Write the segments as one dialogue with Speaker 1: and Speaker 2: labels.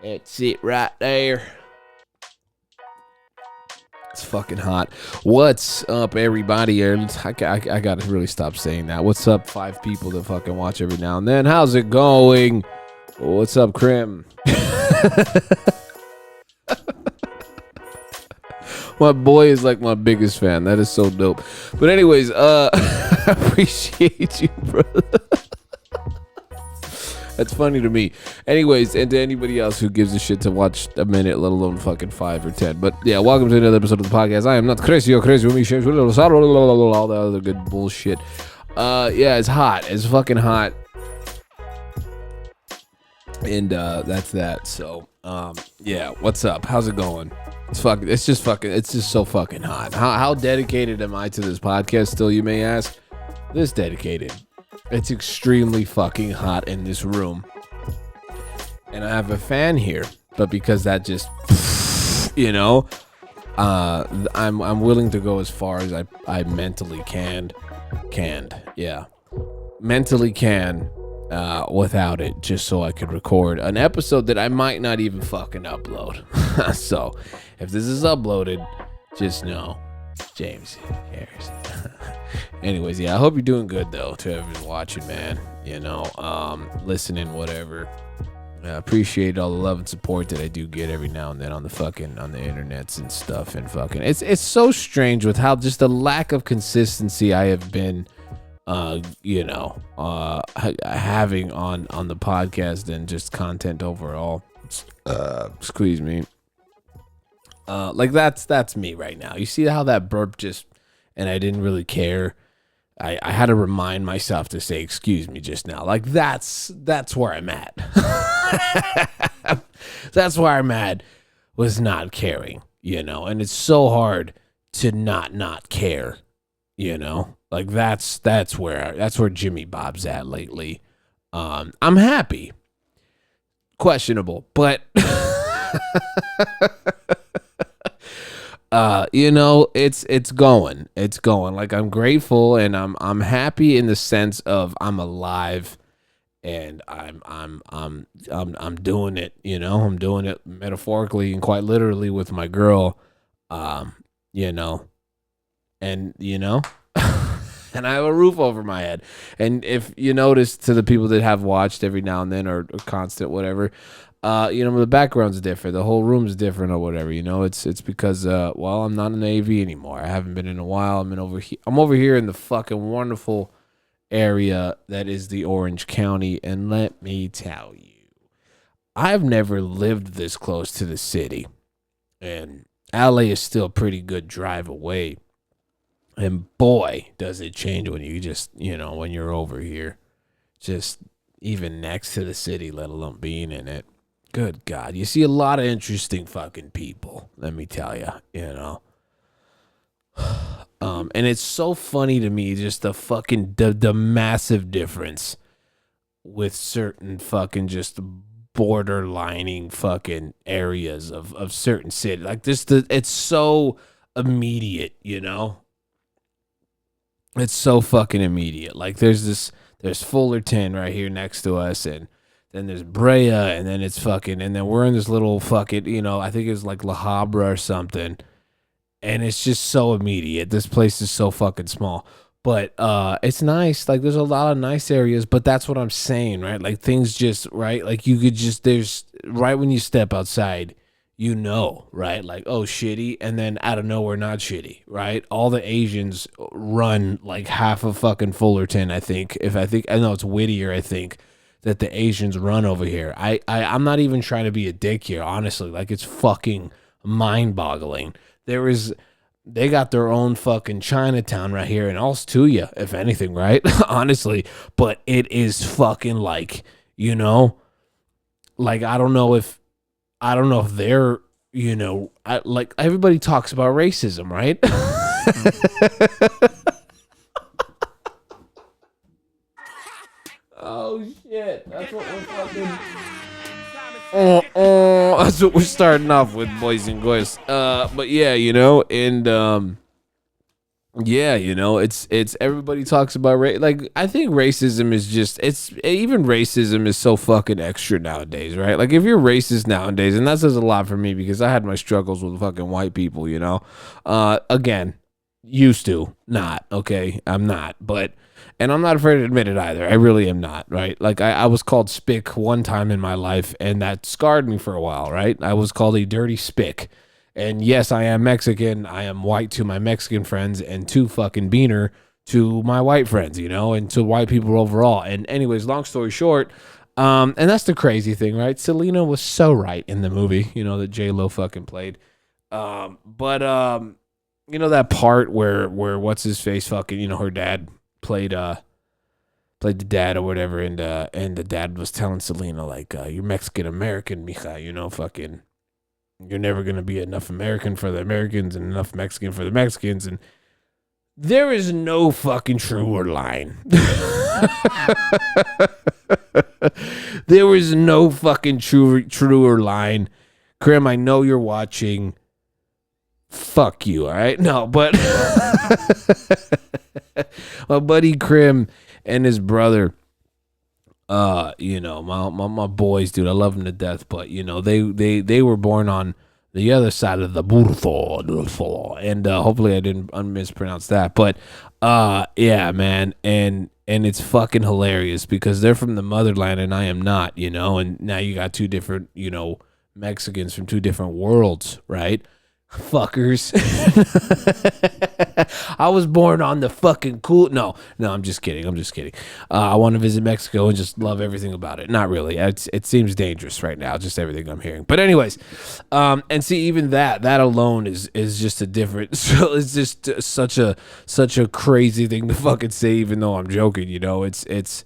Speaker 1: That's it right there. It's fucking hot. What's up, everybody? I gotta really stop saying that. What's up, 5 people that fucking watch every now and then? How's it going? What's up, Krim? My boy is like my biggest fan. That is so dope. But anyways, I appreciate you, brother. That's funny to me. Anyways, and to anybody else who gives a shit to watch a minute, let alone fucking 5 or 10. But yeah, welcome to another episode of the podcast. I am not crazy with me, all the other good bullshit. Yeah, it's hot. It's fucking hot. And that's that. So, yeah, what's up? How's it going? It's just so fucking hot. How dedicated am I to this podcast still, you may ask? This dedicated. It's extremely fucking hot in this room. And I have a fan here, but because that just, you know, I'm willing to go as far as I mentally can, mentally can, without it, just so I could record an episode that I might not even fucking upload. So, if this is uploaded, just know, James cares. Anyways, yeah, I hope you're doing good though. To everyone watching, man, you know, listening, whatever. Appreciate all the love and support that I do get every now and then on the internets and stuff, and fucking it's so strange with how just the lack of consistency I have been having on the podcast and just content overall. Excuse me. Like that's me right now. You see how that burp just, and I didn't really care. I had to remind myself to say excuse me just now. Like that's where I'm at. That's where I'm at, was not caring, you know. And it's so hard to not care, you know. Like that's where Jimmy Bob's at lately. I'm happy. Questionable, but you know, it's going. Like, I'm grateful and I'm happy in the sense of I'm alive and I'm doing it, you know. I'm doing it metaphorically and quite literally with my girl, you know. And you know, and I have a roof over my head. And if you notice, to the people that have watched every now and then or constant whatever, you know, the background's different, the whole room's different or whatever, you know. It's because well, I'm not in the AV anymore. I haven't been in a while. I'm over here in the fucking wonderful area that is the Orange County, and let me tell you, I've never lived this close to the city. And LA is still a pretty good drive away. And boy, does it change when you just, you know, when you're over here, just even next to the city, let alone being in it. Good God, you see a lot of interesting fucking people, let me tell you, you know. And it's so funny to me, just the massive difference with certain fucking just borderlining fucking areas of certain cities. Like this, it's so immediate, you know. It's so fucking immediate. Like there's Fullerton right here next to us, and then there's Brea, and then it's fucking, and then we're in this little fucking, you know, I think it's like La Habra or something, and it's just so immediate. This place is so fucking small, but it's nice. Like there's a lot of nice areas, but that's what I'm saying, right? Like things just, right? Like you could just, there's, right when you step outside, you know, right? Like, oh, shitty, and then out of nowhere, not shitty, right? All the Asians run like half of fucking Fullerton, I think. I know it's Whittier, I think, that the Asians run over here. I'm not even trying to be a dick here, honestly. Like, it's fucking mind-boggling. They got their own fucking Chinatown right here, and all's to you, if anything, right? Honestly, but it is fucking like, you know, like, I don't know if they're, you know, like everybody talks about racism, right? Oh shit, that's what we're fucking. That's what we're starting off with, boys and girls. But yeah, you know, and Yeah, it's everybody talks about like I think racism is just it's even racism is so fucking extra nowadays, right? Like if you're racist nowadays, and that says a lot for me because I had my struggles with fucking white people, again, used to not okay, I'm not, but and I'm not afraid to admit it either. I really am not, right? Like I was called spick one time in my life, and that scarred me for a while, right? I was called a dirty spick. And yes, I am Mexican. I am white to my Mexican friends and too fucking beaner to my white friends, and to white people overall. And anyways, long story short, and that's the crazy thing, right? Selena was so right in the movie, that J Lo fucking played. But that part where what's his face fucking, her dad played the dad or whatever, and the dad was telling Selena like, you're Mexican American, mija, fucking you're never going to be enough American for the Americans and enough Mexican for the Mexicans. And there is no fucking truer line. There is no fucking truer line. Krim, I know you're watching. Fuck you, all right? No, but my buddy Krim and his brother, my boys, dude, I love them to death, but they were born on the other side of the burro, and hopefully I didn't mispronounce that, but yeah, man, and it's fucking hilarious because they're from the motherland and I am not, and now you got two different, Mexicans from two different worlds, right? Fuckers. I was born on the fucking cool. No, I'm just kidding. I want to visit Mexico and just love everything about it. Not really. It seems dangerous right now, just everything I'm hearing. But anyways, and see, even that alone is just a different. So it's just such a crazy thing to fucking say. Even though I'm joking, it's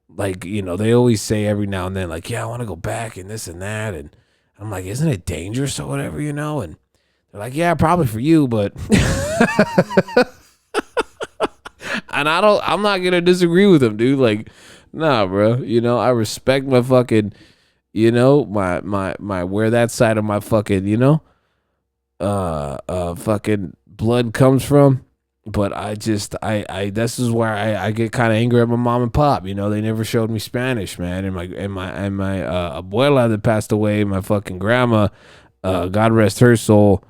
Speaker 1: like they always say every now and then, like, yeah, I want to go back and this and that, and I'm like, isn't it dangerous or whatever, and they're like, yeah, probably for you, but and I'm not gonna disagree with them, dude. Like, nah, bro. I respect my fucking, my where that side of my fucking, fucking blood comes from. But I just this is where I get kind of angry at my mom and pop. They never showed me Spanish, man. And my abuela that passed away, my fucking grandma, God rest her soul.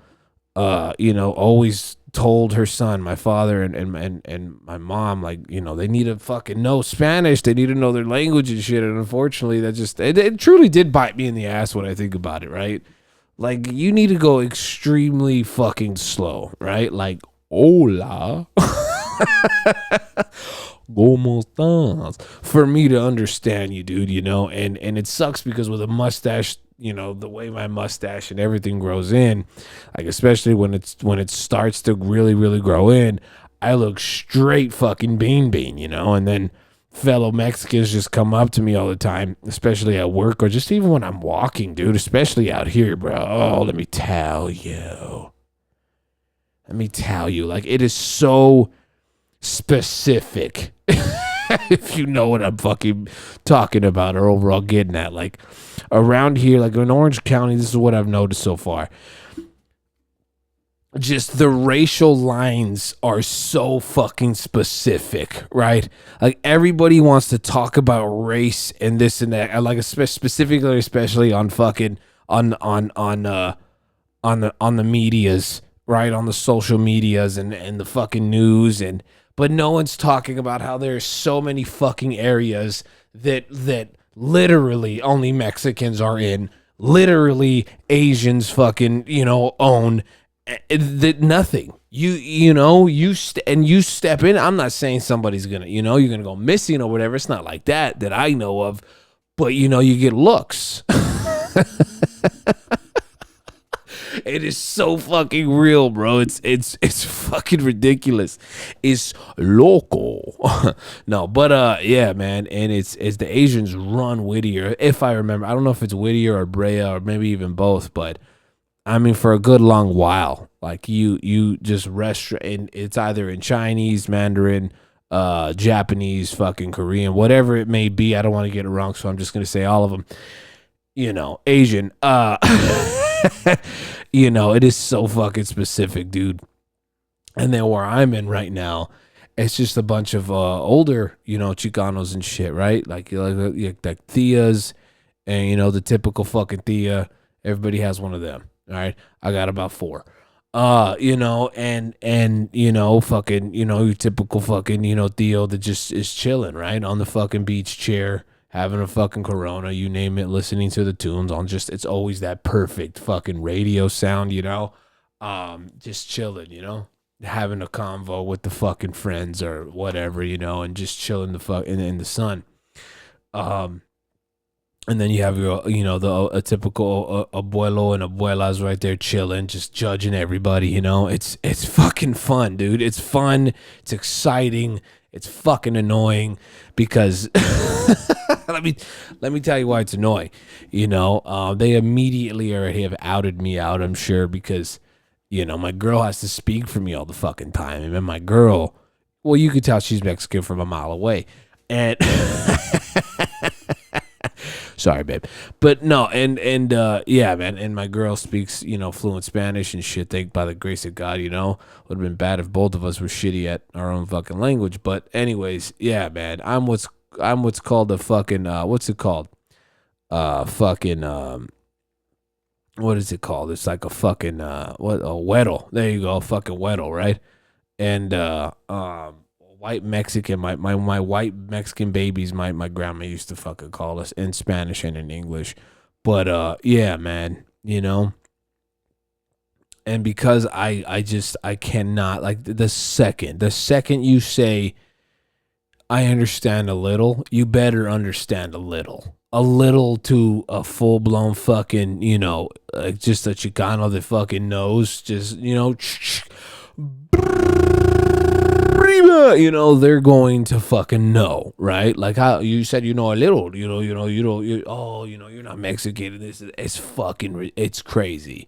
Speaker 1: Always told her son, my father and my mom, like, they need to fucking know Spanish. They need to know their language and shit. And unfortunately, that just, it truly did bite me in the ass when I think about it, right? Like, you need to go extremely fucking slow, right? Like, hola. ¿Cómo estás? For me to understand you, dude, and it sucks because with a mustache, the way my mustache and everything grows in, like especially when it starts to really, really grow in, I look straight fucking bean, and then fellow Mexicans just come up to me all the time, especially at work or just even when I'm walking, dude, especially out here, bro. Oh, let me tell you, like it is so specific. If you know what I'm fucking talking about or overall getting at, like around here, like in Orange County, this is what I've noticed so far. Just the racial lines are so fucking specific, right? Like everybody wants to talk about race and this and that, like specifically, especially on fucking on the medias, right? On the social medias and the fucking news but no one's talking about how there's so many fucking areas that literally only Mexicans are in, literally Asians fucking, own, that nothing. You step in. I'm not saying somebody's gonna, you're gonna go missing or whatever. It's not like that I know of, but you get looks. It is so fucking real, bro. It's fucking ridiculous. It's local. No, but yeah, man. And it's the Asians run Whittier, if I remember. I don't know if it's Whittier or Brea or maybe even both, but I mean for a good long while. Like you just restaurant, and it's either in Chinese, Mandarin, Japanese, fucking Korean, whatever it may be. I don't want to get it wrong, so I'm just gonna say all of them. Asian. It is so fucking specific, dude. And then where I'm in right now, it's just a bunch of older, Chicanos and shit, right? Like tias, and the typical fucking tia. Everybody has one of them. All right, I got about four. And fucking, your typical fucking, Theo that just is chilling, right, on the fucking beach chair, having a fucking Corona, you name it, listening to the tunes on just, it's always that perfect fucking radio sound, just chilling, having a convo with the fucking friends or whatever, and just chilling the fuck in the sun. Um, and then you have your, the a typical abuelo and abuelas right there chilling, just judging everybody. It's fucking fun, dude. It's fun. It's exciting. It's fucking annoying because let me tell you why it's annoying. They immediately already have outed me out. I'm sure because my girl has to speak for me all the fucking time, and my girl, well, you could tell she's Mexican from a mile away, and. Sorry, babe. But no, and yeah, man. And my girl speaks, fluent Spanish and shit. Thank by the grace of God, would have been bad if both of us were shitty at our own fucking language. But anyways, yeah, man. I'm what's called a fucking what's it called? Fucking what is it called? It's like a fucking what, a weddle. There you go, fucking weddle, right? And white Mexican, my white Mexican babies, my grandma used to fucking call us in Spanish and in English. But yeah, man, and because I cannot, like, the second you say I understand a little, you better understand a little. A little to a full blown fucking, just a Chicano that fucking knows, just, they're going to fucking know, right? Like how you said, a little, you're not Mexican. It's fucking, it's crazy.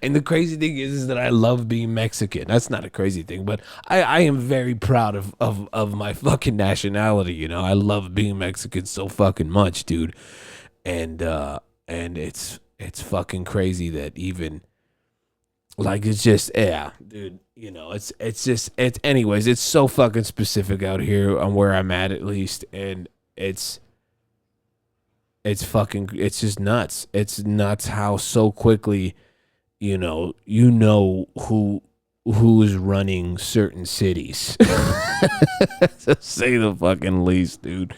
Speaker 1: And the crazy thing is that I love being Mexican. That's not a crazy thing, but I am very proud of my fucking nationality. I love being Mexican so fucking much, dude. And it's fucking crazy that even, like, it's just, yeah, dude, anyways, it's so fucking specific out here on where I'm at least. And it's fucking, it's just nuts. It's nuts how so quickly, who's running certain cities. To say the fucking least, dude.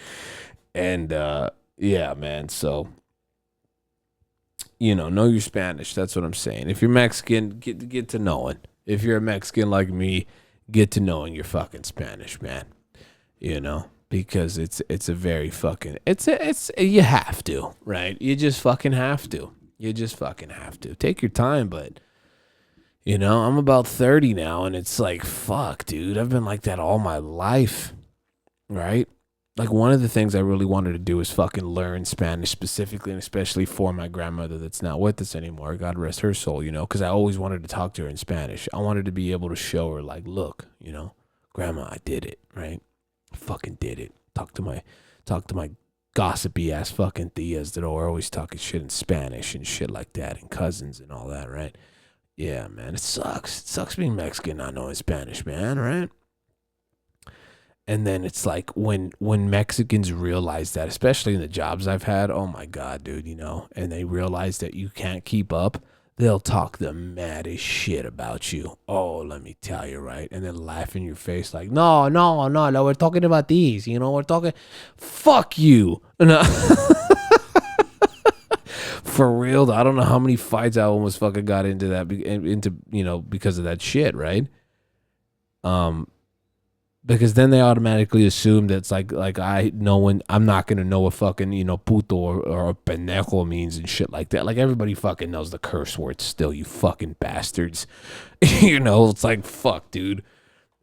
Speaker 1: And yeah, man, so know your Spanish. That's what I'm saying. If you're Mexican, get to knowing. If you're a Mexican like me, get to knowing your fucking Spanish, man. Because it's a very fucking, it's you have to, right? You just fucking have to. You just fucking have to. Take your time, but I'm about 30 now, and it's like, fuck, dude. I've been like that all my life, right? Like, one of the things I really wanted to do is fucking learn Spanish specifically, and especially for my grandmother that's not with us anymore. God rest her soul, because I always wanted to talk to her in Spanish. I wanted to be able to show her, like, look, Grandma, I did it, right? I fucking did it. Talk to my gossipy ass fucking tias that are always talking shit in Spanish and shit like that, and cousins and all that, right? Yeah, man, it sucks. It sucks being Mexican not knowing Spanish, man, right? And then it's like when Mexicans realize that, especially in the jobs I've had, oh my God, dude, and they realize that you can't keep up, they'll talk the maddest shit about you. Oh, let me tell you, right? And then laugh in your face like, no, we're talking about these, we're talking, fuck you. No. For real, I don't know how many fights I almost fucking got into that, because of that shit, right? Because then they automatically assume that it's like I'm not gonna know what fucking puto or pendejo means and shit like that. Like, everybody fucking knows the curse words still, you fucking bastards. It's like, fuck, dude.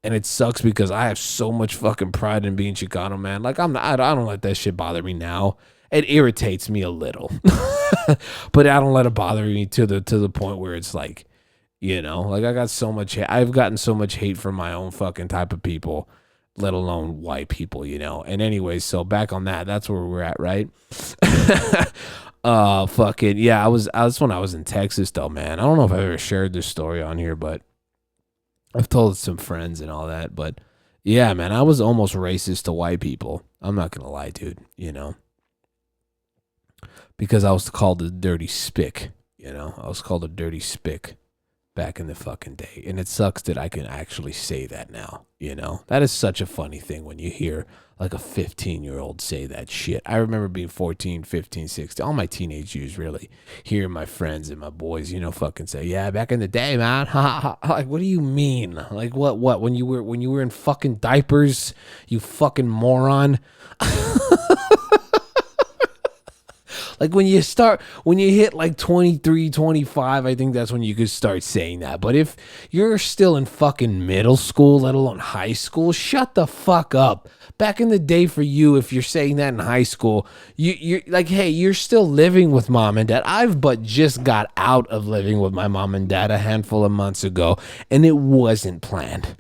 Speaker 1: And it sucks because I have so much fucking pride in being Chicano, man. Like, I don't let that shit bother me now. It irritates me a little, but I don't let it bother me to the point where it's like, like, I've gotten so much hate from my own fucking type of people, let alone white people, And anyways, so back on that's where we're at, right? Fucking yeah. I was when I was in Texas though, man. I don't know if I ever shared this story on here, but I've told some friends and all that. But yeah, man, I was almost racist to white people. I'm not gonna lie, dude. Because I was called a dirty spick. I was called a dirty spick back in the fucking day. And it sucks that I can actually say that now. That is such a funny thing when you hear like a 15-year-old say that shit. I remember being 14, 15, 16, all my teenage years really, hearing my friends and my boys, fucking say, yeah, back in the day, man. Like, what do you mean? Like, what? When you were in fucking diapers, you fucking moron. Like when you hit like 23, 25, I think that's when you could start saying that. But if you're still in fucking middle school, let alone high school, shut the fuck up. Back in the day for you, if you're saying that in high school, you're like, hey, you're still living with mom and dad. I've but just got out of living with my mom and dad a handful of months ago, and it wasn't planned.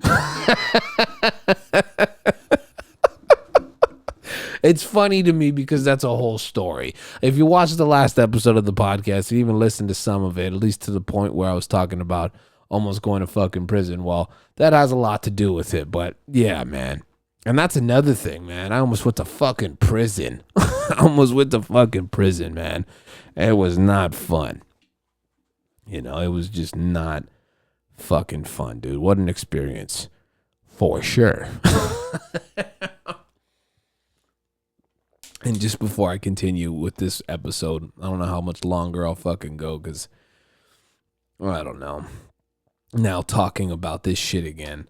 Speaker 1: It's funny to me because that's a whole story. If you watch the last episode of the podcast, you even listen to some of it, at least to the point where I was talking about almost going to fucking prison. Well, that has a lot to do with it. But yeah, man. And that's another thing, man. I almost went to fucking prison. I almost went to fucking prison, man. It was not fun. It was just not fucking fun, dude. What an experience. For sure. And just before I continue with this episode, I don't know how much longer I'll fucking go because, I don't know. Now talking about this shit again,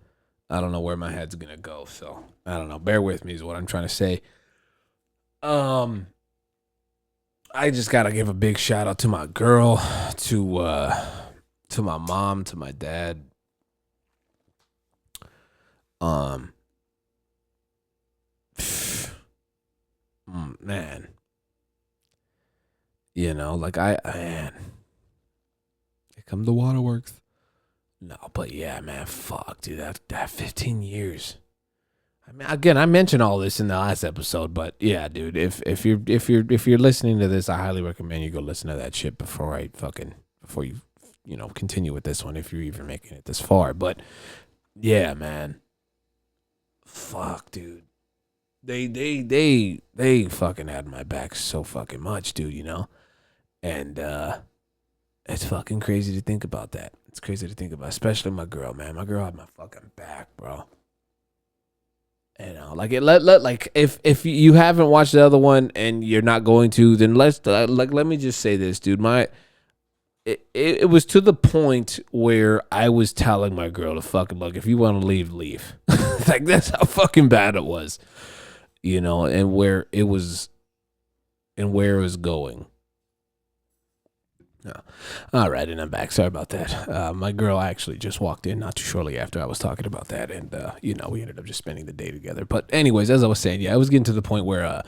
Speaker 1: I don't know where my head's going to go. So, I don't know. Bear with me is what I'm trying to say. I just got to give a big shout out to my girl, to my mom, to my dad. Man, like man, here come the waterworks. No, but yeah, man, fuck, dude, that 15 years. I mean, again, I mentioned all this in the last episode, but yeah, dude, if you're listening to this, I highly recommend you go listen to that shit before you continue with this one, if you're even making it this far. But yeah, man, fuck, dude. They fucking had my back so fucking much, dude, And it's fucking crazy to think about that. It's crazy to think about, especially my girl, man. My girl had my fucking back, bro. Like like if you haven't watched the other one and you're not going to, then let me just say this, dude. It was to the point where I was telling my girl to fucking look, if you want to leave, leave. Like that's how fucking bad it was. And where it was going. No. All right, and I'm back. Sorry about that. My girl actually just walked in not too shortly after I was talking about that, and we ended up just spending the day together. But anyways, as I was saying, yeah, I was getting to the point where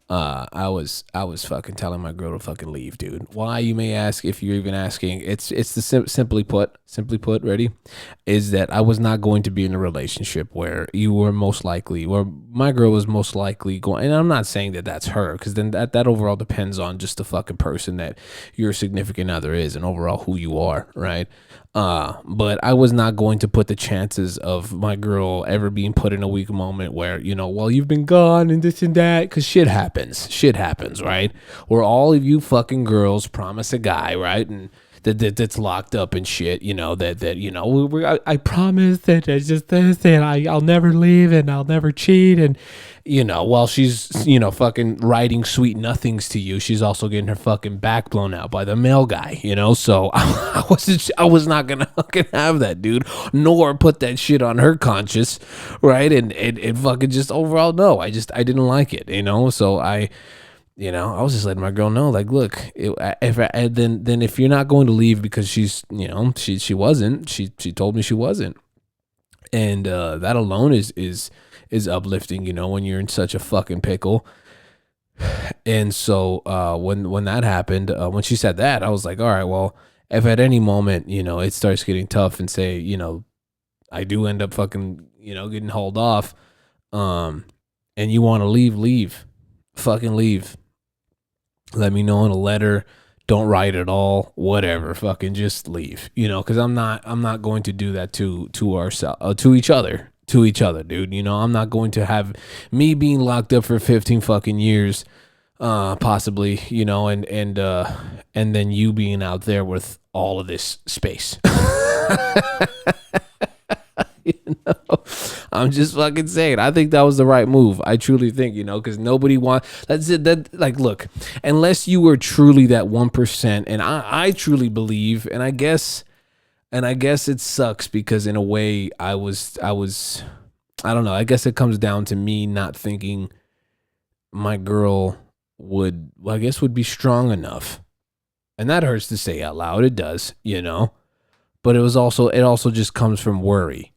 Speaker 1: I was fucking telling my girl to fucking leave, dude. Why, you may ask, if you're even asking. It's the simply put, ready, is that I was not going to be in a relationship where you were most likely, or my girl was most likely going, and I'm not saying that that's her, because then that overall depends on just the fucking person that your significant other is and overall who you are, right? But I was not going to put the chances of my girl ever being put in a weak moment where, well, you've been gone and this and that, because shit happens, right? Where all of you fucking girls promise a guy, right? And that's locked up and shit, I promise that it's just this and I'll never leave and I'll never cheat, and while she's fucking writing sweet nothings to you, she's also getting her fucking back blown out by the male guy, so I was not gonna fucking have that, dude, nor put that shit on her conscience, right? And fucking just overall, no, I didn't like it, so I was just letting my girl know, like, look, then if you're not going to leave because she's, she wasn't, she told me she wasn't. And that alone is uplifting, when you're in such a fucking pickle. And so when that happened, when she said that, I was like, all right, well, if at any moment, it starts getting tough and say, I do end up fucking, getting hauled off, and you want to leave, fucking leave. Let me know in a letter. Don't write at all. Whatever. Fucking just leave. Because I'm not going to do that to ourselves, to each other. To each other, dude. I'm not going to have me being locked up for 15 fucking years, possibly, and then you being out there with all of this space. you know, I'm just fucking saying. I think that was the right move. I truly think, because nobody that's it. That, like, look, unless you were truly that 1%, and I truly believe, and I guess it sucks because in a way I was, I don't know. I guess it comes down to me not thinking my girl would be strong enough. And that hurts to say out loud. It does, but it also just comes from worry.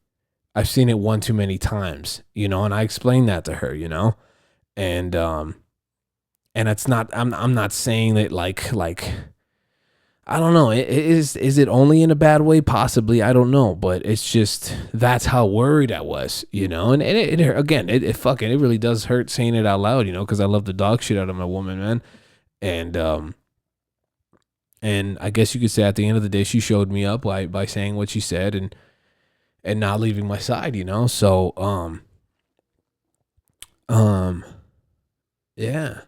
Speaker 1: I've seen it one too many times, and I explained that to her, and it's not, I'm not saying that like, I don't know. Is it only in a bad way? Possibly. I don't know, but it's just, that's how worried I was, and it again, it really does hurt saying it out loud, because I love the dog shit out of my woman, man. And I guess you could say at the end of the day, she showed me up by saying what she said and not leaving my side, So, yeah.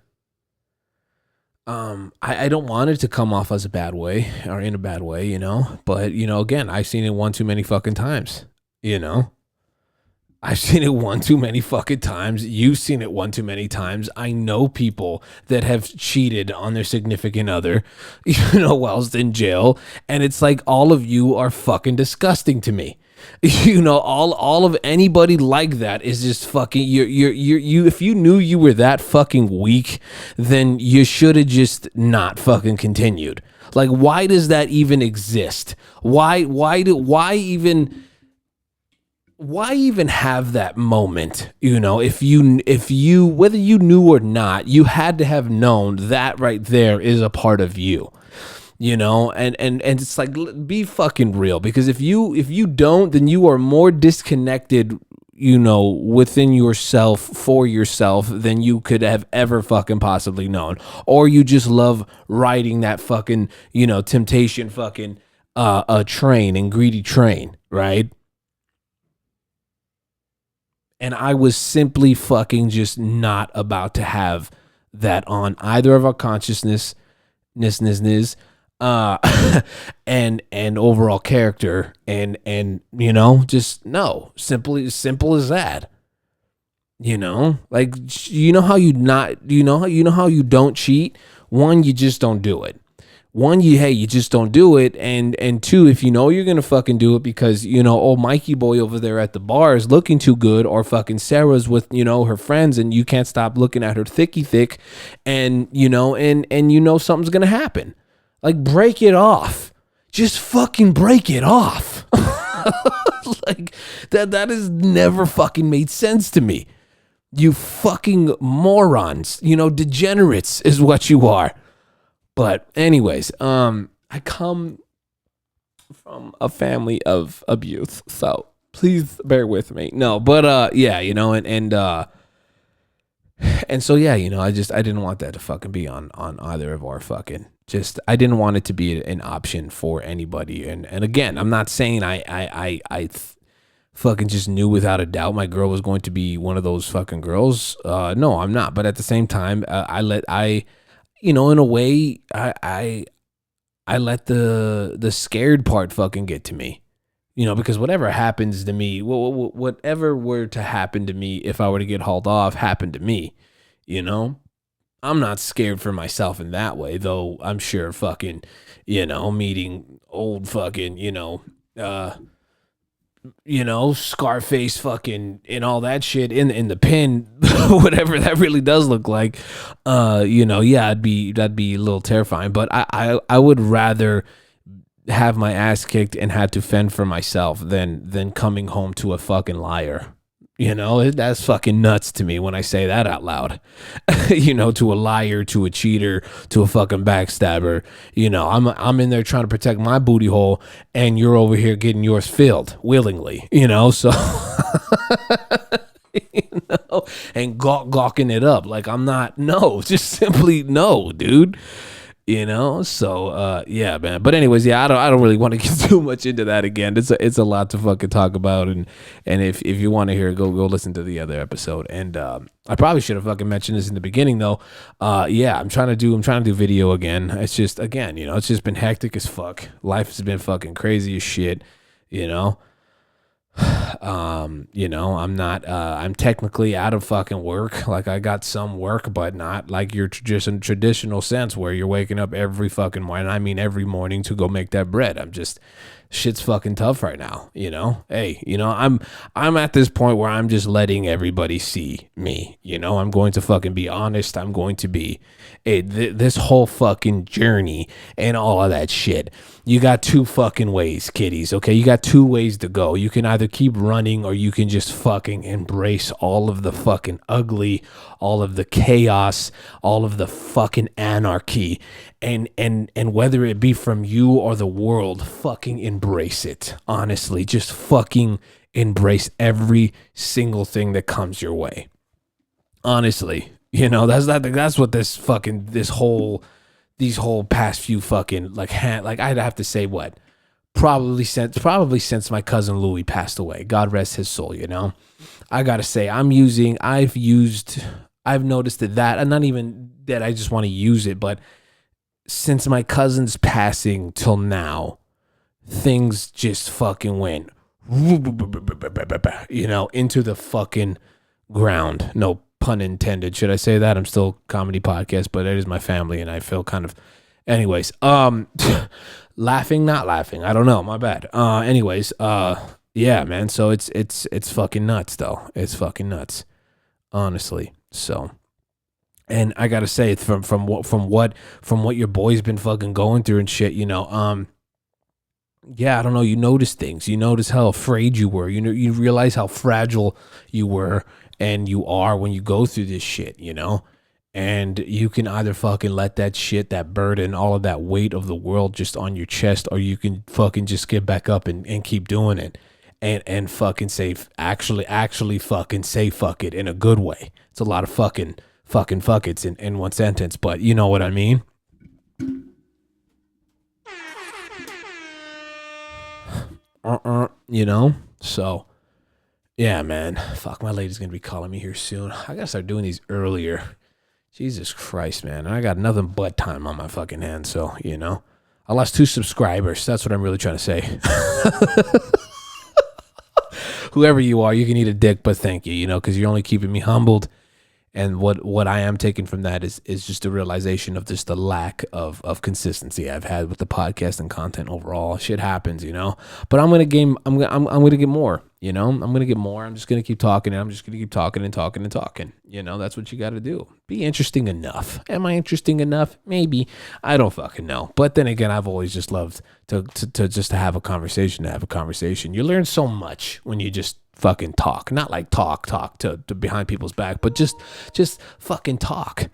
Speaker 1: I don't want it to come off as a bad way or in a bad way, but, again, I've seen it one too many fucking times, I've seen it one too many fucking times. You've seen it one too many times. I know people that have cheated on their significant other, whilst in jail. And it's like, all of you are fucking disgusting to me. All of anybody like that is just fucking, you, if you knew you were that fucking weak, then you should have just not fucking continued. Like, why does that even exist? Why even have that moment? If you, whether you knew or not, you had to have known that right there is a part of you, and it's like, be fucking real, because if you don't, then you are more disconnected, within yourself, for yourself, than you could have ever fucking possibly known. Or you just love riding that fucking, temptation fucking, a train and greedy train, right? And I was simply fucking just not about to have that on either of our consciousness, and overall character, and just no, simple as that. Like, how you don't cheat. One, you just don't do it. One, you just don't do it, and two, if you're gonna fucking do it because old Mikey boy over there at the bar is looking too good, or fucking Sarah's with her friends, and you can't stop looking at her thick, and something's gonna happen. Like, break it off. Just fucking break it off. Like, that has never fucking made sense to me. You fucking morons, degenerates is what you are. But anyways, I come from a family of abuse, so please bear with me. No, but yeah, and so yeah, I didn't want that to fucking be on either of our fucking, I didn't want it to be an option for anybody. And again, I'm not saying I fucking just knew without a doubt my girl was going to be one of those fucking girls. No, I'm not. But at the same time, in a way, I let the scared part fucking get to me, because whatever happens to me, whatever were to happen to me, if I were to get hauled off, happened to me, I'm not scared for myself in that way, though. I'm sure fucking, meeting old fucking, Scarface fucking and all that shit in the pen, whatever that really does look like, yeah, that'd be a little terrifying. But I would rather have my ass kicked and had to fend for myself than coming home to a fucking liar. That's fucking nuts to me when I say that out loud. To a liar, to a cheater, to a fucking backstabber. I'm in there trying to protect my booty hole, and you're over here getting yours filled willingly. So know, and gawking it up. Like, I'm not, no, just simply no, dude. You know, so yeah, man. But anyways, yeah, I don't really want to get too much into that again. It's a lot to fucking talk about, and if you want to hear it, go listen to the other episode. And I probably should have fucking mentioned this in the beginning though. Yeah, I'm trying to do video again. It's just, again, you know, it's just been hectic as fuck. Life has been fucking crazy as shit, you know. You know, I'm not, I'm technically out of fucking work. Like, I got some work, but not like your traditional sense where you're waking up every fucking morning. I mean, every morning to go make that bread. I'm just, shit's fucking tough right now. You know, hey, you know, I'm at this point where I'm just letting everybody see me. You know, I'm going to fucking be honest. I'm going to be this whole fucking journey and all of that shit. You got two fucking ways, kiddies, okay? You got two ways to go. You can either keep running or you can just fucking embrace all of the fucking ugly, all of the chaos, all of the fucking anarchy. And whether it be from you or the world, fucking embrace it. Honestly, just fucking embrace every single thing that comes your way. Honestly, you know, that's what these whole past few fucking like I'd have to say what probably since my cousin Louis passed away, God rest his soul, you know. I gotta say, I've noticed that and not even that I just want to use it, but since my cousin's passing till now, things just fucking went, you know, into the fucking ground. No pun intended. Should I say that? I'm still a comedy podcast, but it is my family, and I feel kind of, anyways, laughing, not laughing. I don't know. My bad. Anyways, yeah, man. So it's fucking nuts, though. It's fucking nuts, honestly. So, and I gotta say, it's from what your boy's been fucking going through and shit. You know, yeah, I don't know. You notice things. You notice how afraid you were. You know, you realize how fragile you were and you are when you go through this shit, you know? And you can either fucking let that shit, that burden, all of that weight of the world just on your chest, or you can fucking just get back up and keep doing it. And fucking say, actually fucking say fuck it in a good way. It's a lot of fucking fuck it's in one sentence, but you know what I mean? You know? So, yeah, man. Fuck, my lady's gonna be calling me here soon. I gotta start doing these earlier. Jesus Christ, man. I got nothing but time on my fucking hands, so, you know. I lost 2 subscribers. That's what I'm really trying to say. Whoever you are, you can eat a dick, but thank you, you know, because you're only keeping me humbled. And what I am taking from that is just a realization of just the lack of consistency I've had with the podcast and content overall. Shit happens, you know. But I'm gonna get more, you know. I'm gonna get more. I'm just gonna keep talking, and I'm just gonna keep talking and talking and talking. You know, that's what you got to do. Be interesting enough. Am I interesting enough? Maybe. I don't fucking know. But then again, I've always just loved to just to have a conversation. You learn so much when you just fucking talk, not like talk to behind people's back, but just fucking talk.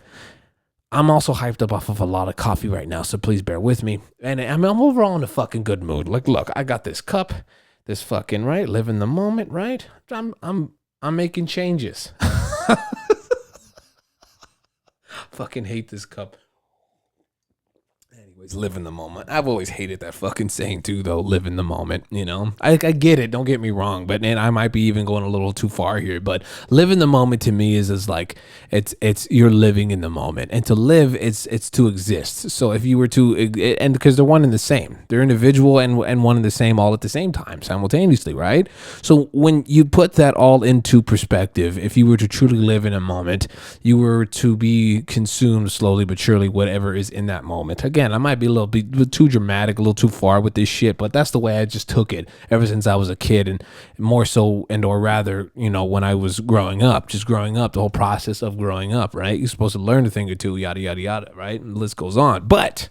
Speaker 1: I'm also hyped up off of a lot of coffee right now, so please bear with me. And I'm overall in a fucking good mood. Like, look, I got this cup, this fucking, right, live in the moment, right? I'm making changes. Fucking hate this cup. Anyways, live in the moment. I've always hated that fucking saying too, though. Live in the moment, you know. I get it. Don't get me wrong, but and I might be even going a little too far here. But live in the moment to me is like it's you're living in the moment, and to live it's to exist. So if you were to, and because they're one and the same, they're individual and one and the same all at the same time, simultaneously, right? So when you put that all into perspective, if you were to truly live in a moment, you were to be consumed slowly but surely whatever is in that moment. Again, I might be a little bit too dramatic, a little too far with this shit, but that's the way I just took it ever since I was a kid, and more so, and or rather, you know, when I was growing up, the whole process of growing up, right? You're supposed to learn a thing or two, yada, yada, yada, right? And the list goes on, but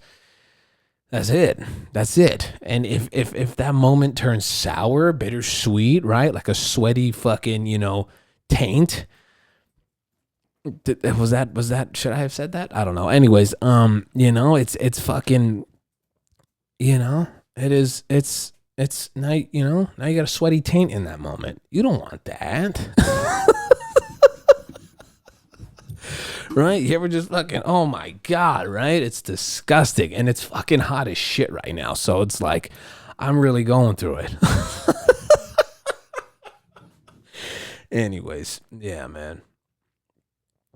Speaker 1: that's it. And if that moment turns sour, bittersweet, right? Like a sweaty fucking, you know, taint. Was that should I have said that? I don't know. Anyways, you know, it's fucking, you know, it's now, you know, now you got a sweaty taint in that moment. You don't want that. right? You ever just fucking, oh my God, right? It's disgusting. And it's fucking hot as shit right now. So it's like, I'm really going through it. Anyways, yeah, man.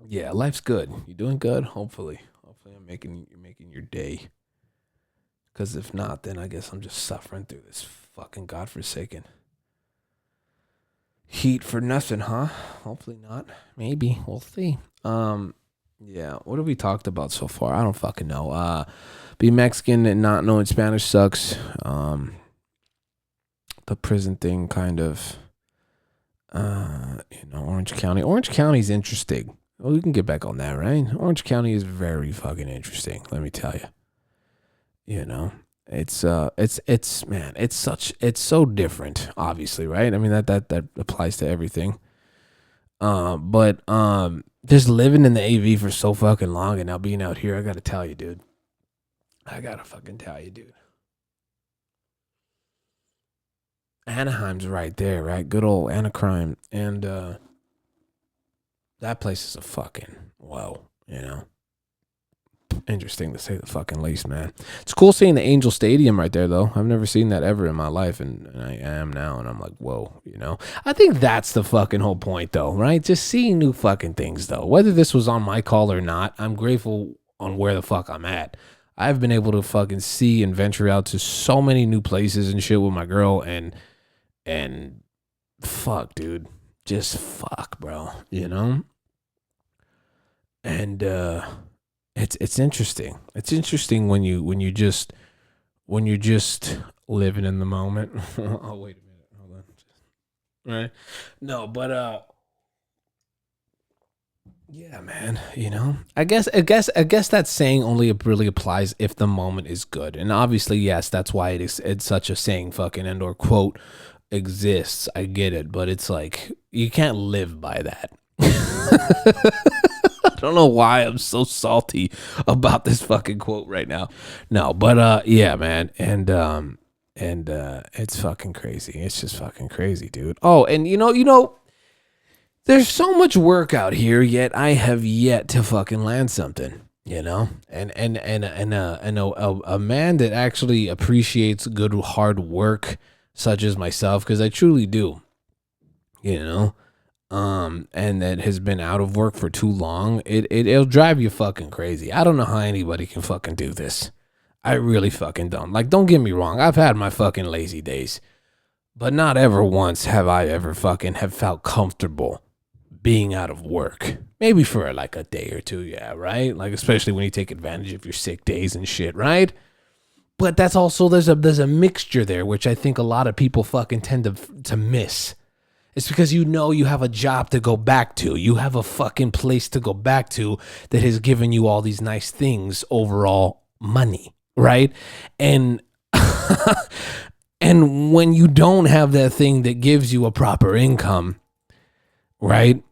Speaker 1: Yeah, life's good. You doing good? Hopefully. Hopefully you're making your day. Because if not, then I guess I'm just suffering through this fucking godforsaken heat for nothing, huh? Hopefully not. Maybe. We'll see. Yeah, what have we talked about so far? I don't fucking know. Be Mexican and not knowing Spanish sucks. The prison thing kind of Orange County. Orange County's interesting. Well, we can get back on that, right? Orange County is very fucking interesting, let me tell you. You know, it's so different, obviously, right? I mean that applies to everything. But just living in the AV for so fucking long and now being out here, I gotta tell you, dude. Anaheim's right there, right? Good old Anacrime. And that place is a fucking whoa, Interesting to say the fucking least, man. It's cool seeing the Angel Stadium right there, though. I've never seen that ever in my life, and I am now, and I'm like, whoa, I think that's the fucking whole point, though, right? Just seeing new fucking things, though. Whether this was on my call or not, I'm grateful on where the fuck I'm at. I've been able to fucking see and venture out to so many new places and shit with my girl, and fuck, dude. Just fuck, bro, And, It's interesting. It's interesting when you're just living in the moment. Oh, wait a minute. Hold on. Right? No, but yeah, man, I guess that saying only really applies if the moment is good. And obviously, yes, that's why it's such a saying fucking and or quote exists. I get it, but it's like you can't live by that. I don't know why I'm so salty about this fucking quote right now. No, but yeah, man, and it's fucking crazy. It's just fucking crazy, dude. Oh, and there's so much work out here, yet I have yet to fucking land something. And a man that actually appreciates good hard work, such as myself, because I truly do. And that has been out of work for too long, it'll drive you fucking crazy. I don't know how anybody can fucking do this. I really fucking don't. Like, don't get me wrong. I've had my fucking lazy days, but not ever once have I ever fucking have felt comfortable being out of work. Maybe for like a day or two, yeah, right? Like, especially when you take advantage of your sick days and shit, right? But that's also, there's a mixture there, which I think a lot of people fucking tend to miss. It's because you have a job to go back to. You have a fucking place to go back to that has given you all these nice things, overall money, right? And and when you don't have that thing that gives you a proper income, right?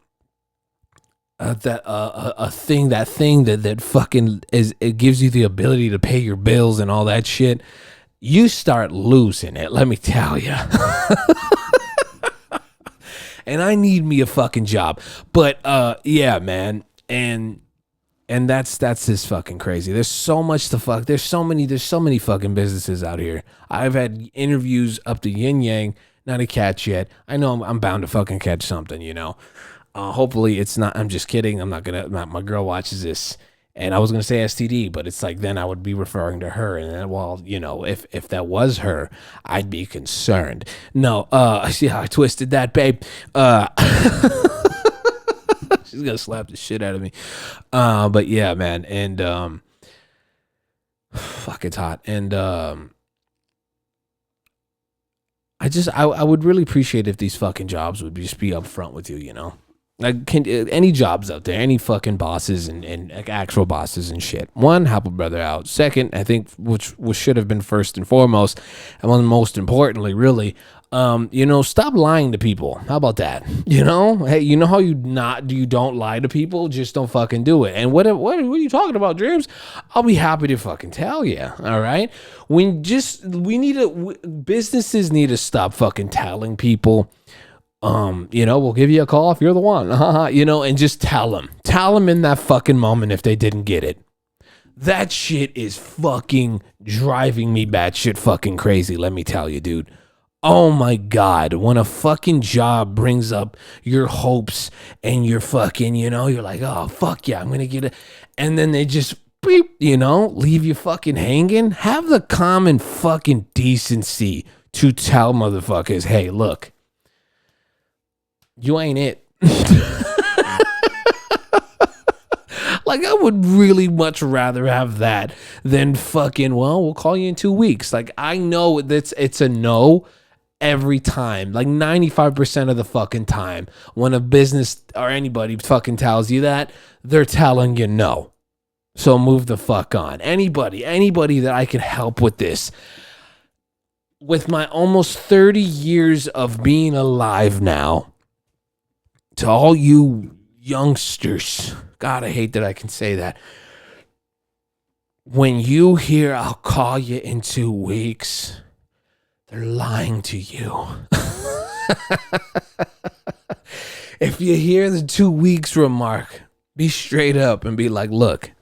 Speaker 1: That thing that fucking it gives you the ability to pay your bills and all that shit, you start losing it, let me tell you. And I need me a fucking job. But yeah, man. And that's just fucking crazy. There's so much to fuck. There's so many fucking businesses out here. I've had interviews up to yin yang, not a catch yet. I know I'm bound to fucking catch something, hopefully it's not, I'm just kidding. I'm not gonna, my girl watches this. And I was going to say STD, but it's like then I would be referring to her. And then, well, if that was her, I'd be concerned. No, see how I twisted that, babe? She's going to slap the shit out of me. But yeah, man. And fuck, it's hot. And I would really appreciate if these fucking jobs would just be upfront with you, Like, any jobs out there, any fucking bosses and like actual bosses and shit. One, help a brother out. Second, I think which should have been first and foremost, and most importantly, really, stop lying to people. How about that? Hey, you know how you don't lie to people? Just don't fucking do it. And what are you talking about, Dreams? I'll be happy to fucking tell you. All right, businesses need to stop fucking telling people We'll give you a call if you're the one, and just tell them in that fucking moment if they didn't get it. That shit is fucking driving me batshit fucking crazy, let me tell you, dude. Oh my God, when a fucking job brings up your hopes and you're fucking, you're like, oh, fuck yeah, I'm going to get it. And then they just, beep, leave you fucking hanging. Have the common fucking decency to tell motherfuckers, hey, look, you ain't it. Like, I would really much rather have that than fucking, well, we'll call you in 2 weeks. Like, I know it's a no every time. Like, 95% of the fucking time when a business or anybody fucking tells you that, they're telling you no. So move the fuck on. Anybody that I can help with this. With my almost 30 years of being alive now, to all you youngsters, God, I hate that I can say that. When you hear I'll call you in 2 weeks, they're lying to you. If you hear the 2 weeks remark, be straight up and be like, look,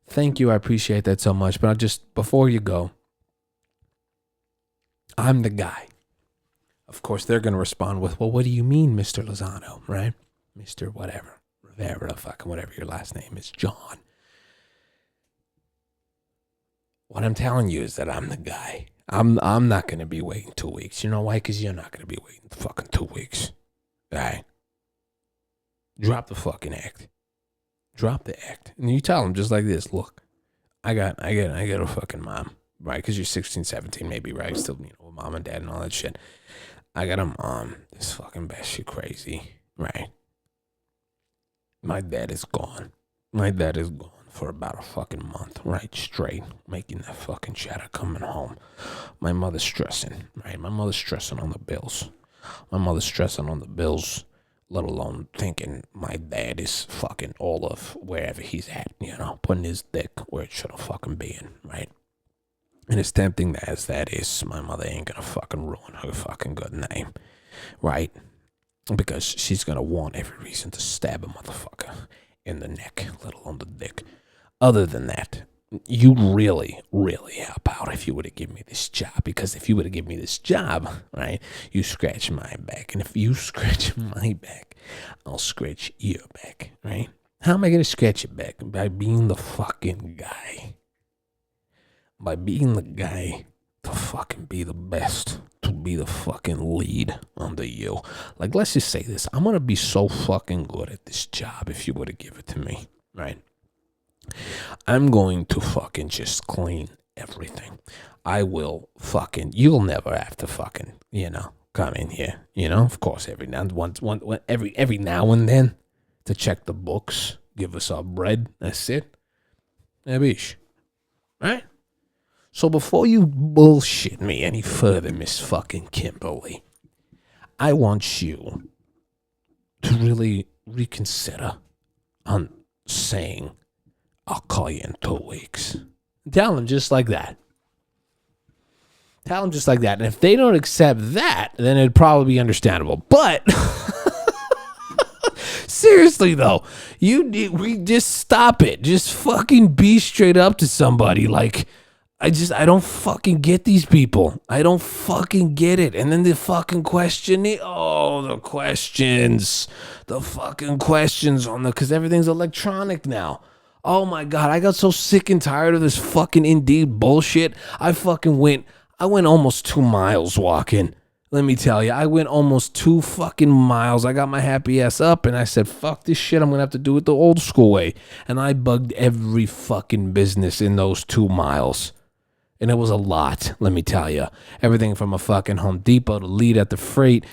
Speaker 1: thank you, I appreciate that so much, but before you go, I'm the guy. Of course, they're going to respond with, well, what do you mean, Mr. Lozano, right? Mr. whatever, Rivera, fucking whatever your last name is, John. What I'm telling you is that I'm the guy. I'm not going to be waiting 2 weeks. You know why? Because you're not going to be waiting fucking 2 weeks. All right? Drop the fucking act. Drop the act. And you tell them just like this, look, I got a fucking mom, right? Because you're 16, 17 maybe, right? Still, with mom and dad and all that shit. I got a mom that's fucking batshit crazy, right? My dad is gone. For about a fucking month, right? Straight, making that fucking cheddar, coming home. My mother's stressing, right? My mother's stressing on the bills. Let alone thinking my dad is fucking all of wherever he's at, putting his dick where it should have fucking been, right? And as tempting as that is, my mother ain't gonna fucking ruin her fucking good name, right? Because she's gonna want every reason to stab a motherfucker in the neck, let alone the dick. Other than that, you really, really help out if you were to give me this job. Because if you were to give me this job, right, you scratch my back. And if you scratch my back, I'll scratch your back, right? How am I gonna scratch your back? By being the fucking guy. By being the guy to fucking be the best, to be the fucking lead under you. Like, let's just say this. I'm going to be so fucking good at this job if you were to give it to me, right? I'm going to fucking just clean everything. I will fucking, you'll never have to fucking, come in here, of course, every now and then to check the books, give us our bread. That's it. Abish. Right? So before you bullshit me any further, Miss fucking Kimberly, I want you to really reconsider on saying, I'll call you in 2 weeks. Tell them just like that. And if they don't accept that, then it'd probably be understandable. But seriously though, we just stop it. Just fucking be straight up to somebody. Like, I don't fucking get these people. I don't fucking get it. And then the fucking questions because everything's electronic now. Oh my God, I got so sick and tired of this fucking Indeed bullshit. I went almost 2 miles walking. Let me tell you, I went almost 2 fucking miles. I got my happy ass up and I said, fuck this shit. I'm going to have to do it the old school way. And I bugged every fucking business in those 2 miles. And it was a lot, let me tell you. Everything from a fucking Home Depot to lead at the freight.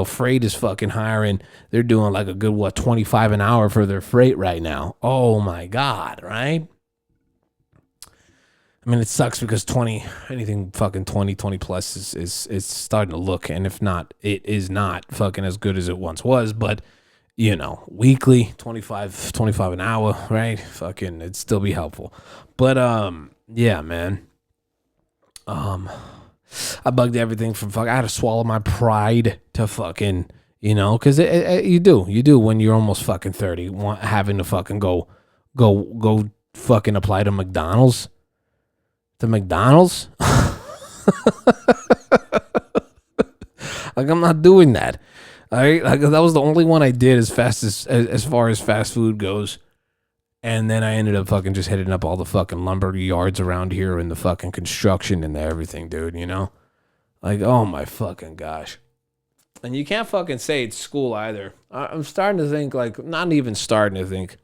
Speaker 1: Freight is fucking hiring. They're doing like a good, $25 an hour for their freight right now. Oh my God, right? I mean, it sucks because anything fucking 20 plus is starting to look. And if not, it is not fucking as good as it once was. But, weekly, 25 an hour, right? Fucking, it'd still be helpful. But, yeah, man. I bugged everything from I had to swallow my pride to fucking, because you do when you're almost fucking 30, having to fucking go fucking apply to McDonald's. To McDonald's? Like, I'm not doing that. All right, like, that was the only one I did as far as fast food goes. And then I ended up fucking just hitting up all the fucking lumber yards around here and the fucking construction and everything, dude, Like, oh my fucking gosh. And you can't fucking say it's school either. I'm starting to think, like, not even starting to think,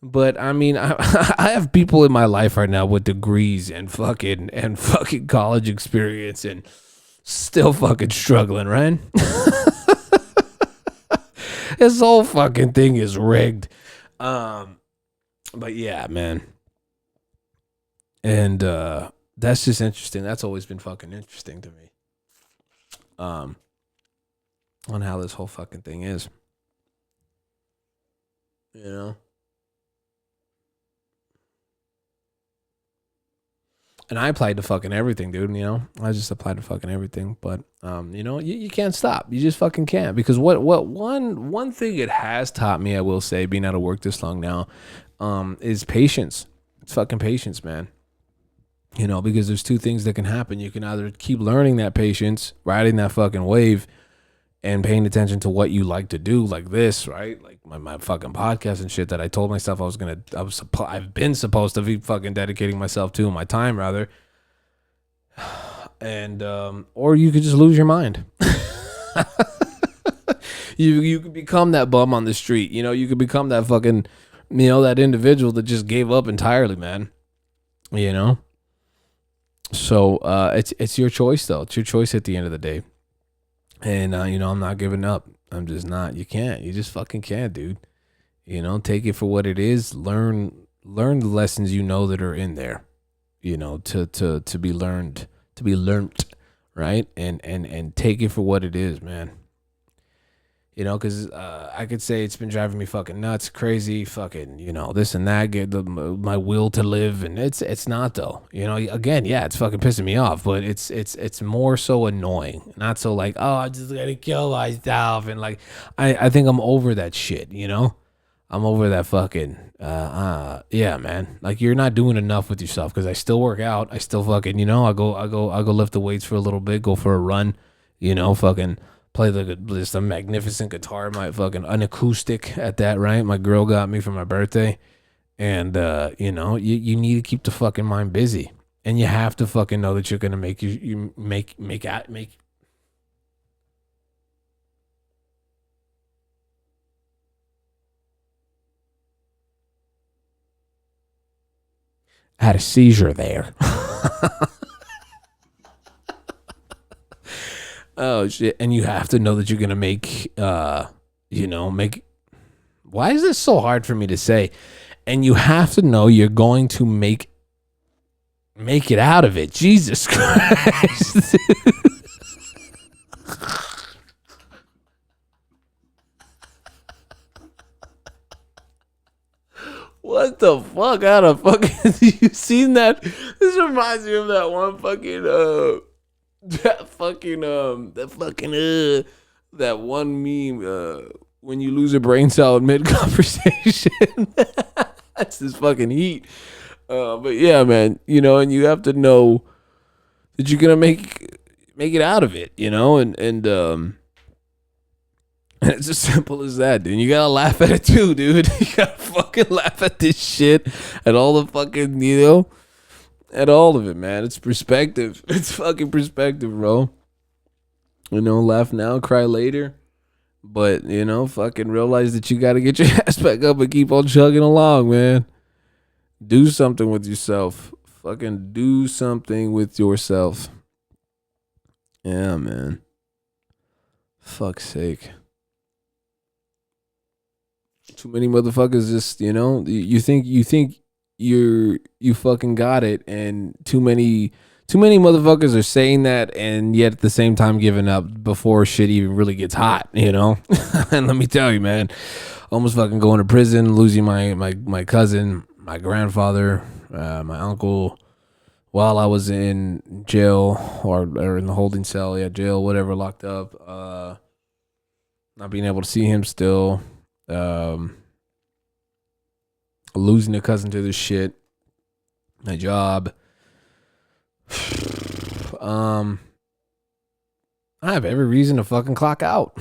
Speaker 1: but I mean, I have people in my life right now with degrees and fucking college experience and still fucking struggling, right? This whole fucking thing is rigged. But yeah, man. And that's just interesting. That's always been fucking interesting to me. On how this whole fucking thing is. And I applied to fucking everything, dude, I just applied to fucking everything. But you can't stop. You just fucking can't. Because one thing it has taught me, I will say, being out of work this long now, is patience. It's fucking patience, man. Because there's two things that can happen. You can either keep learning that patience, riding that fucking wave, and paying attention to what you like to do, like this, right? Like my fucking podcast and shit that I told myself I've been supposed to be fucking dedicating myself to, my time rather. And or you could just lose your mind. You could become that bum on the street. You could become that fucking, that individual that just gave up entirely, man. So it's your choice though. It's your choice at the end of the day. And I'm not giving up. I'm just not. You can't. You just fucking can't, dude. Take it for what it is. Learn the lessons that are in there. To be learned, right? And take it for what it is, man. Because I could say it's been driving me fucking nuts, crazy, fucking, this and that, get my will to live, and it's not though. Again, yeah, it's fucking pissing me off, but it's more so annoying, not so like, oh, I just gotta kill myself, and like, I think I'm over that shit. I'm over that fucking, yeah, man. Like, you're not doing enough with yourself, because I still work out, I still fucking, I go lift the weights for a little bit, go for a run, fucking. Play just a magnificent guitar, my fucking unacoustic at that, right? My girl got me for my birthday. And, you need to keep the fucking mind busy. And you have to fucking know that you're going to make I had a seizure there. Oh shit! And you have to know that you're gonna make. Why is this so hard for me to say? And you have to know you're going to make it out of it. Jesus Christ! What the fuck? How the fuck you seen that? This reminds me of that one fucking that one meme, when you lose a brain cell mid conversation. That's this fucking heat. But yeah, man, and you have to know that you're gonna make it out of it, and it's as simple as that, dude. You gotta laugh at it too, dude. You gotta fucking laugh at this shit, at all the fucking, at all of it, man. It's perspective. It's fucking perspective, bro. Laugh now, cry later. But, fucking realize that you got to get your ass back up and keep on chugging along, man. Do something with yourself. Fucking do something with yourself. Yeah, man. Fuck's sake. Too many motherfuckers just, you think you fucking got it, and too many motherfuckers are saying that, and yet at the same time giving up before shit even really gets hot, And let me tell you, man, almost fucking going to prison, losing my cousin, my grandfather, my uncle, while I was in jail or in the holding cell, jail, whatever, locked up. Not being able to see him still. Losing a cousin to this shit. My job. I have every reason to fucking clock out.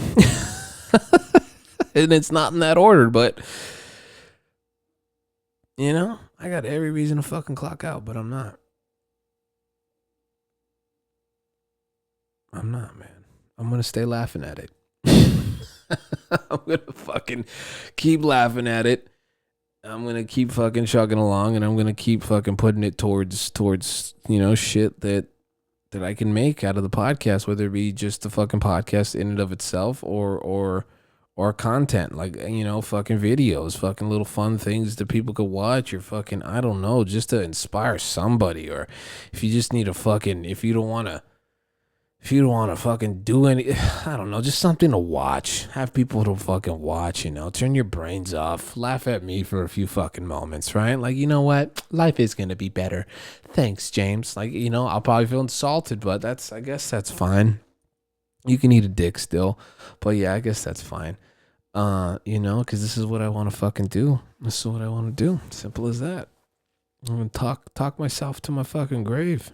Speaker 1: And it's not in that order, but you know, I got every reason to fucking clock out, but I'm not. I'm not, man. I'm gonna stay laughing at it. I'm gonna fucking keep laughing at it. I'm gonna keep fucking chugging along, and I'm gonna keep fucking putting it towards shit that I can make out of the podcast, whether it be just the fucking podcast in and of itself or content, like, fucking videos, fucking little fun things that people could watch, or fucking, I don't know, just to inspire somebody. Or if you just need a fucking, if you don't want to fucking do any, I don't know, just something to watch, have people to fucking watch, turn your brains off, laugh at me for a few fucking moments, right? Like, you know what? Life is going to be better. Thanks, James. Like, I'll probably feel insulted, but I guess that's fine. You can eat a dick still, but yeah, I guess that's fine. Because this is what I want to fucking do. This is what I want to do. Simple as that. I'm going to talk myself to my fucking grave.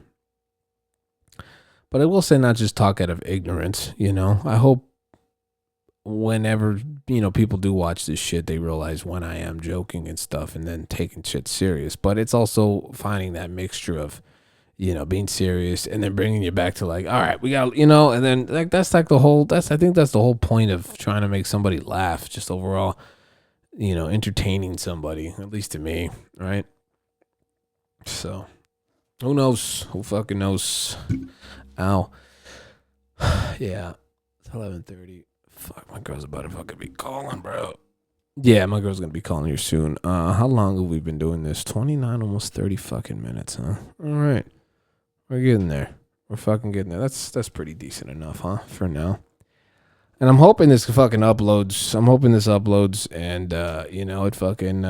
Speaker 1: But I will say, not just talk out of ignorance, I hope whenever, people do watch this shit, they realize when I am joking and stuff and then taking shit serious. But it's also finding that mixture of, being serious and then bringing you back to like, all right, we got, and then like, I think that's the whole point of trying to make somebody laugh, just overall, entertaining somebody, at least to me, right? So who knows? Who fucking knows? Ow. Yeah. It's 11:30. Fuck, my girl's about to fucking be calling, bro. Yeah, my girl's gonna be calling here soon. How long have we been doing this? 29, almost 30 fucking minutes, huh? All right. We're getting there. We're fucking getting there. That's pretty decent enough, huh? For now. And I'm hoping this fucking uploads. I'm hoping this uploads and it fucking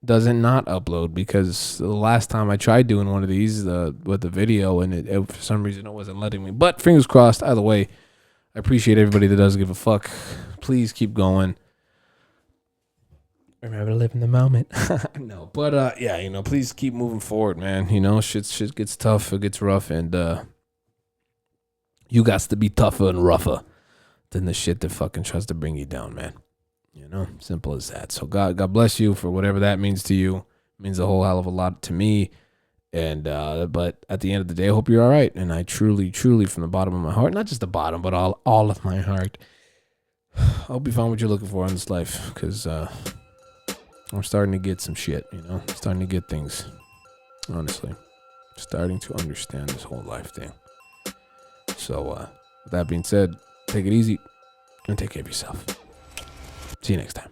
Speaker 1: doesn't not upload, because the last time I tried doing one of these with the video, and it for some reason it wasn't letting me. But fingers crossed. Either way, I appreciate everybody that does give a fuck. Please keep going. Remember to live in the moment. No, but yeah, please keep moving forward, man. Shit gets tough, it gets rough, and you got to be tougher and rougher than the shit that fucking tries to bring you down, man. Simple as that. So God bless you for whatever that means to you. It means a whole hell of a lot to me. And but at the end of the day, I hope you're all right. And I truly, truly, from the bottom of my heart, not just the bottom, but all of my heart, I hope you found what you're looking for in this life, because I'm starting to get some shit, starting to get things, honestly. Starting to understand this whole life thing. So with that being said, take it easy and take care of yourself. See you next time.